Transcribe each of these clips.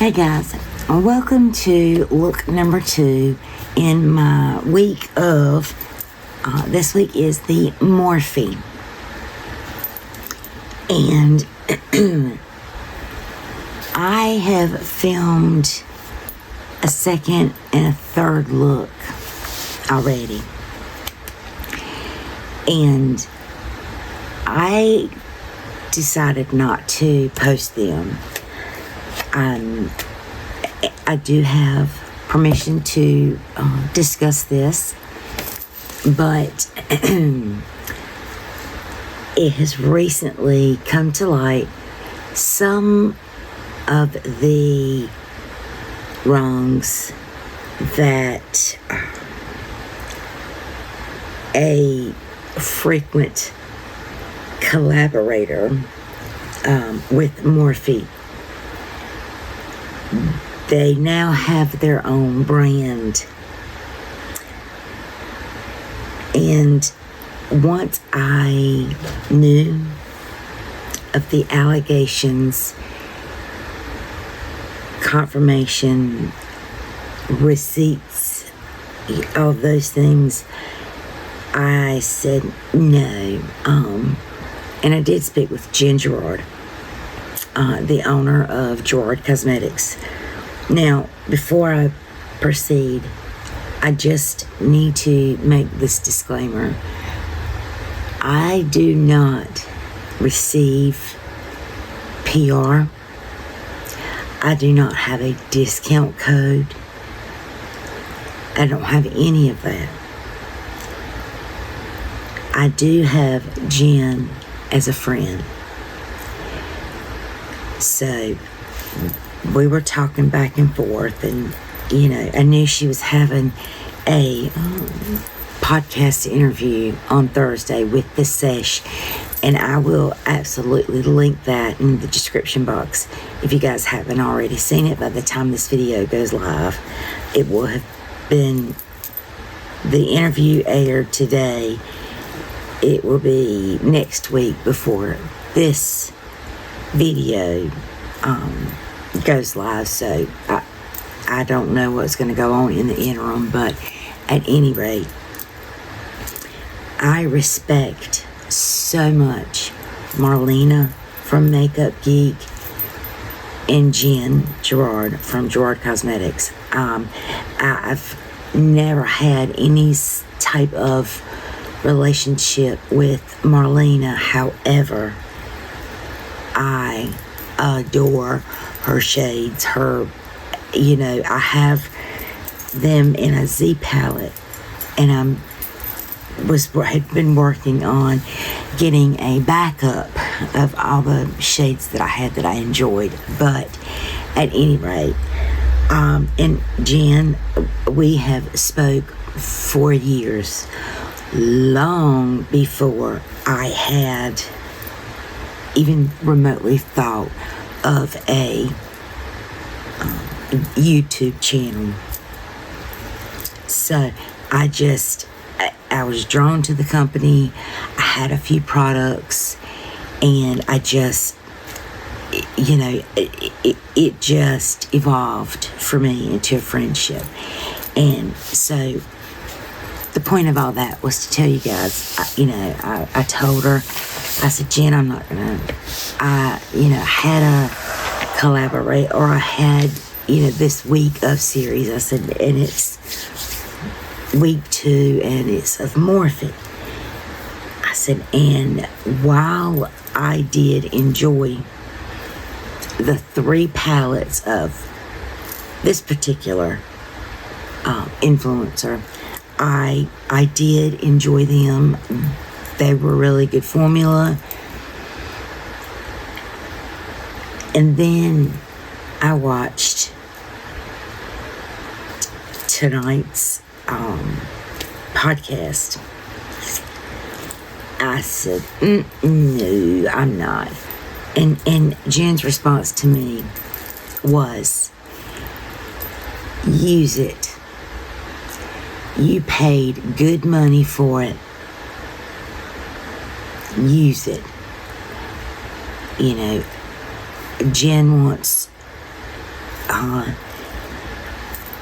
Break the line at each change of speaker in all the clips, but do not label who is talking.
Hey guys, welcome to look number 2 in my week of, this week is the Morphe. And I have filmed a second and a third look already. And I decided not to post them. I do have permission to discuss this, but it has recently come to light some of the wrongs that a frequent collaborator with Morphe. They now have their own brand. And once I knew of the allegations, confirmation, receipts, all those things, I said no. And I did speak with Gerard, the owner of Gerard Cosmetics. Now, before I proceed, I just need to make this disclaimer. I do not receive PR. I do not have a discount code. I don't have any of that. I do have Jen as a friend. So we were talking back and forth, and I knew she was having a podcast interview on Thursday with the Sesh, and I will absolutely link that in the description box if you guys haven't already seen it. By the time this video goes live, it will have been, the interview aired today. It will be next week before this video goes live, so I don't know what's going to go on in the interim, but at any rate, I respect so much Marlena from Makeup Geek and Gerard from Gerard Cosmetics. I've never had any type of relationship with Marlena. However, I adore her shades, I have them in a Z palette, and had been working on getting a backup of all the shades that I had that I enjoyed. But at any rate, and Jen, we have spoke for years, long before I had even remotely thought of a YouTube channel. So I was drawn to the company. I had a few products, and I just, it just evolved for me into a friendship. And so the point of all that was to tell you guys, I told her, I said, Jen, I'm not gonna, I had a collaborate, or I had, this week of series. I said, and it's week 2, and it's of Morphe. I said, and while I did enjoy the 3 palettes of this particular influencer, I did enjoy them. They were really good formula. And then I watched tonight's podcast. I said, no, I'm not. And Jen's response to me was, use it. You paid good money for it. Use it. You know, Jen wants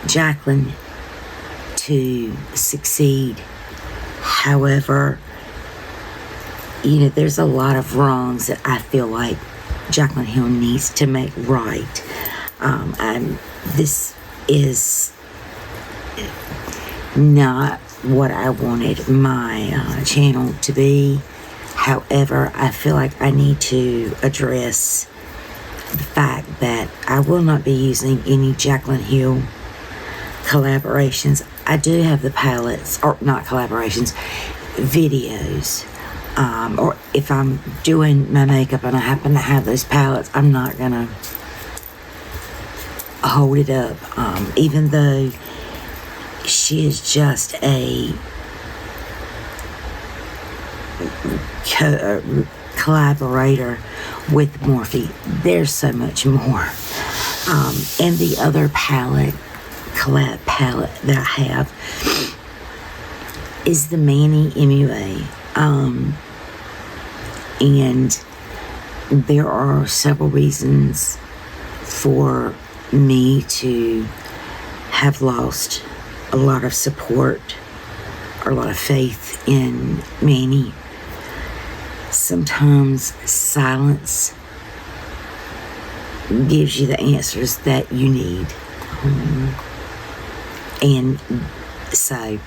Jacqueline to succeed. However, there's a lot of wrongs that I feel like Jacqueline Hill needs to make right. This is not what I wanted my channel to be. However, I feel like I need to address the fact that I will not be using any Jacqueline Hill collaborations. I do have the palettes, or not collaborations, videos. Or if I'm doing my makeup and I happen to have those palettes, I'm not gonna hold it up. Even though she is just a collaborator with Morphe, there's so much more. And the other collab palette that I have is the Manny MUA. And there are several reasons for me to have lost a lot of support or a lot of faith in Manny. Sometimes silence gives you the answers that you need. And so,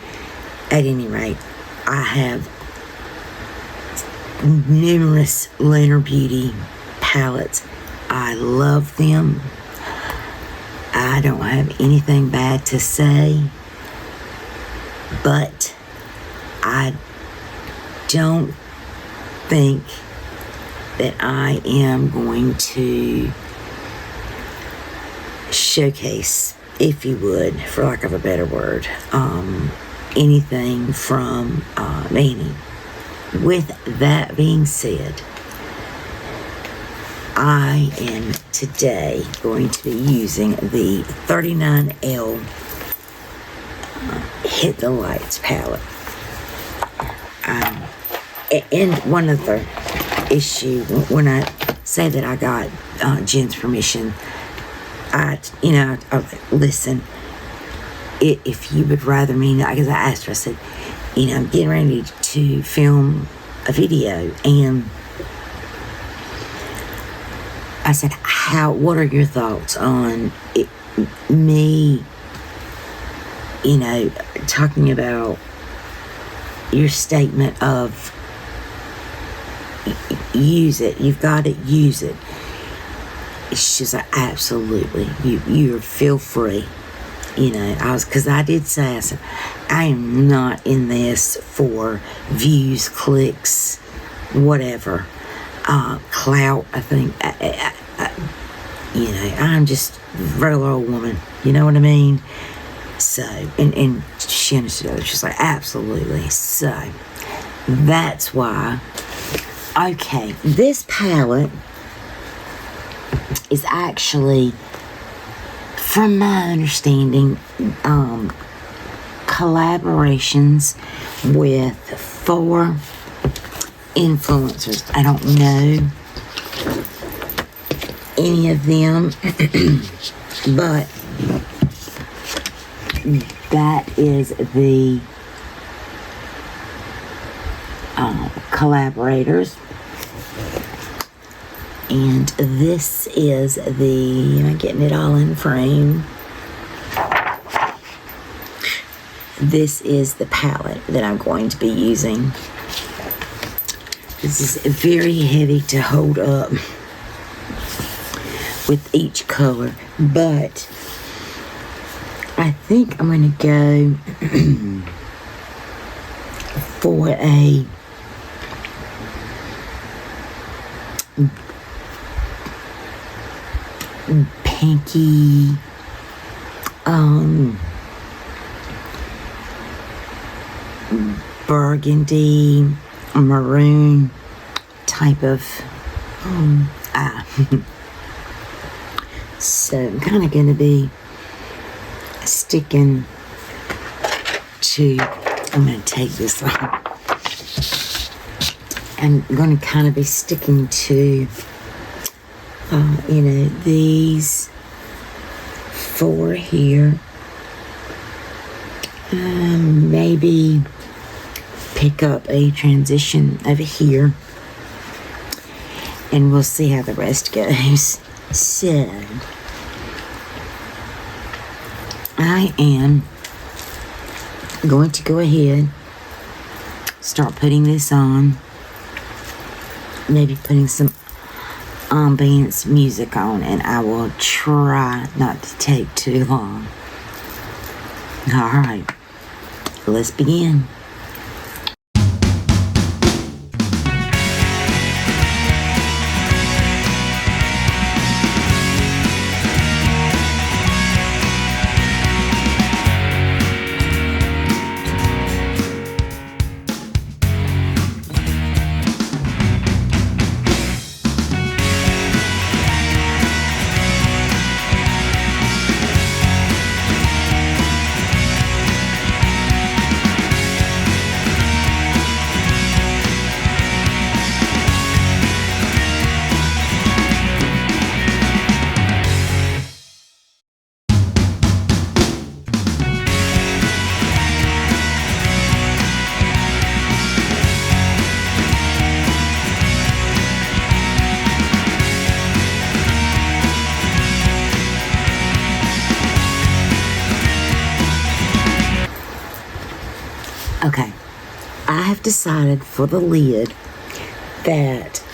at any rate, I have numerous Winklerry Beauty palettes. I love them. I don't have anything bad to say, but I don't think that I am going to showcase, if you would, for lack of a better word, anything from Manny. With that being said, I am today going to be using the 39L Hit the Lights palette. And one other issue, when I say that I got Jen's permission, listen, if you would rather me, because I asked her, I said, I'm getting ready to film a video, and I said, what are your thoughts on me, talking about your statement of use it, you've got to use it. She's like, absolutely, you feel free. Because I did say, I said, I am not in this for views, clicks, whatever, clout. I think, I'm just a regular old woman. You know what I mean? So, and she understood. She's like, absolutely. So, that's why. Okay, this palette is actually, from my understanding, collaborations with 4 influencers. I don't know any of them, but that is the collaborators. And this is am I getting it all in frame? This is the palette that I'm going to be using. This is very heavy to hold up with each color, but I think I'm going to go for a pinky, burgundy, maroon type of so I'm kind of going to be sticking to, I'm going to take this off. I'm going to kind of be sticking to these 4 here. Maybe pick up a transition over here, and we'll see how the rest goes. So I am going to go ahead, start putting this on, maybe putting some ambience music on, and I will try not to take too long. Alright, let's begin. Okay, I have decided for the lid that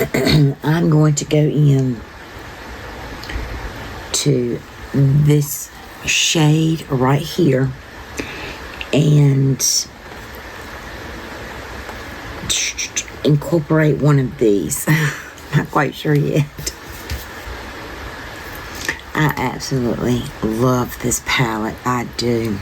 I'm going to go in to this shade right here and incorporate one of these. Not quite sure yet. I absolutely love this palette. I do.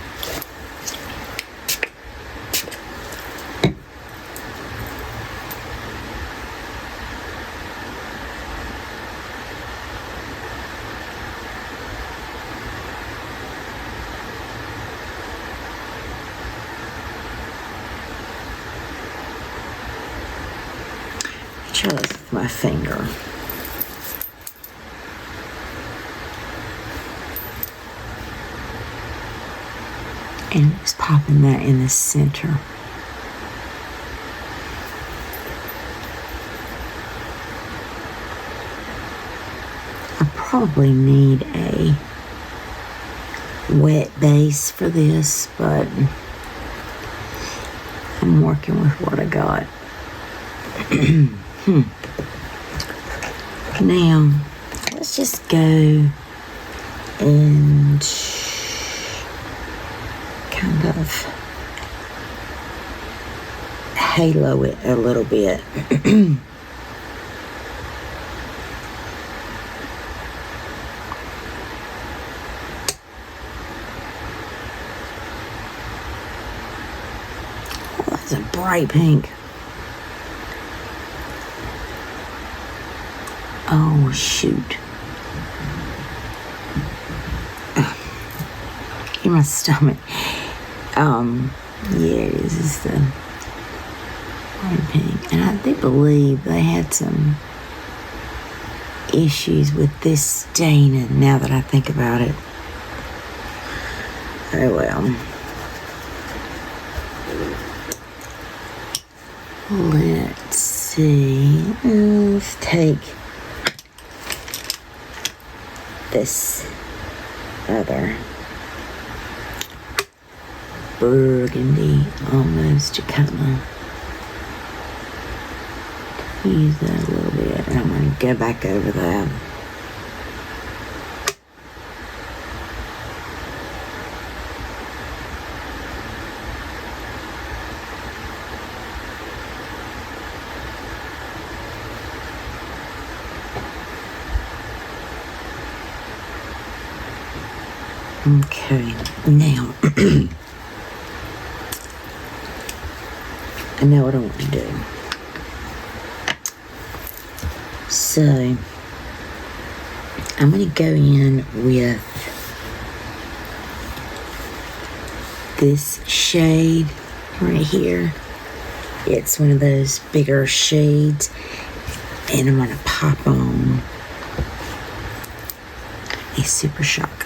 Try this with my finger. And just popping that in the center. I probably need a wet base for this, but I'm working with what I got. Now, let's just go and kind of halo it a little bit. Oh, that's a bright pink. Oh, shoot. In my stomach. Yeah, this is the white pink. And I do believe they had some issues with this staining now that I think about it. Oh, well. Let's see. Let's take this other burgundy almost to kind of use that a little bit. I'm going to go back over that. Okay, now I know what I want to do. So I'm going to go in with this shade right here. It's one of those bigger shades, and I'm going to pop on a Super Shock.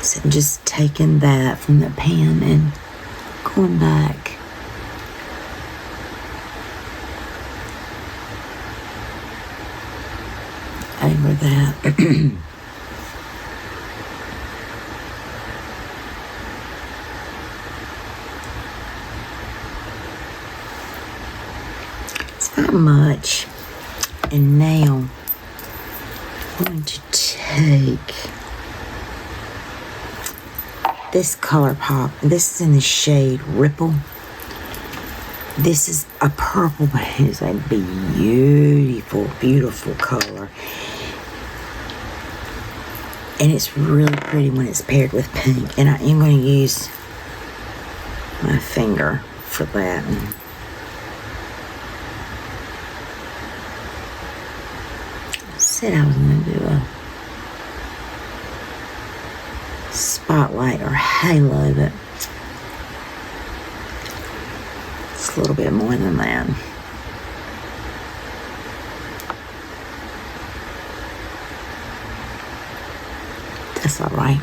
So I'm just taking that from the pan and going back. Over that. It's not much. And now I'm going to take this color pop. This is in the shade Ripple. This is a purple, but it's a beautiful, beautiful color. And it's really pretty when it's paired with pink. And I am going to use my finger for that. I said I was going to do a spotlight or halo, but it's a little bit more than that. That's all right.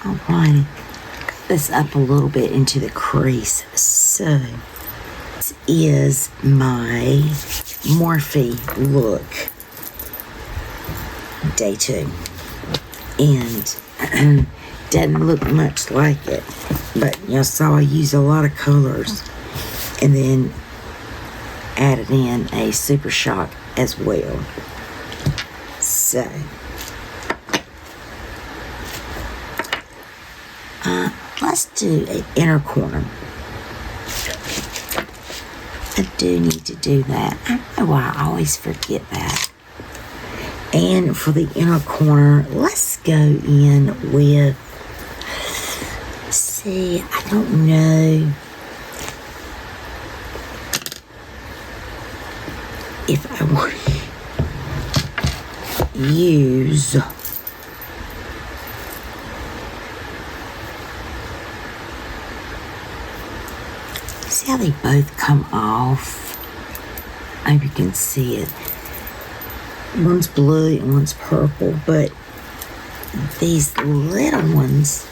Alrighty, cut this up a little bit into the crease. So, this is my Morphe look, day 2. And doesn't look much like it, but y'all saw I use a lot of colors and then added in a Super Shock as well. So, let's do an inner corner. I do need to do that. I don't know why I always forget that. And for the inner corner, let's go in with, see, I don't know if I want to use see how they both come off. I hope you can see it. One's blue and one's purple, but these little ones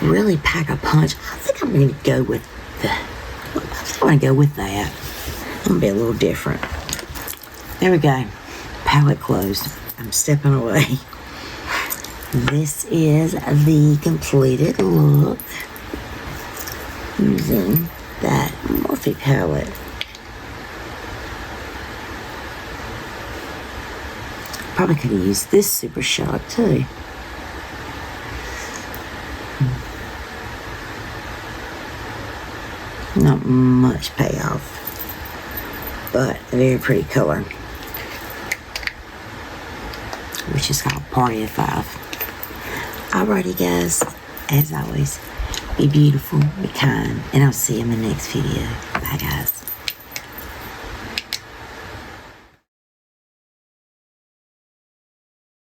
really pack a punch. I think I'm going to go with that. I'm going to be a little different. There we go. Palette closed. I'm stepping away. This is the completed look using that Morphe palette. Probably could have used this Super Shock too. Not much payoff, but a very pretty color, which is called Party of 5. Alrighty guys, as always, be beautiful, be kind, and I'll see you in the next video. Bye guys.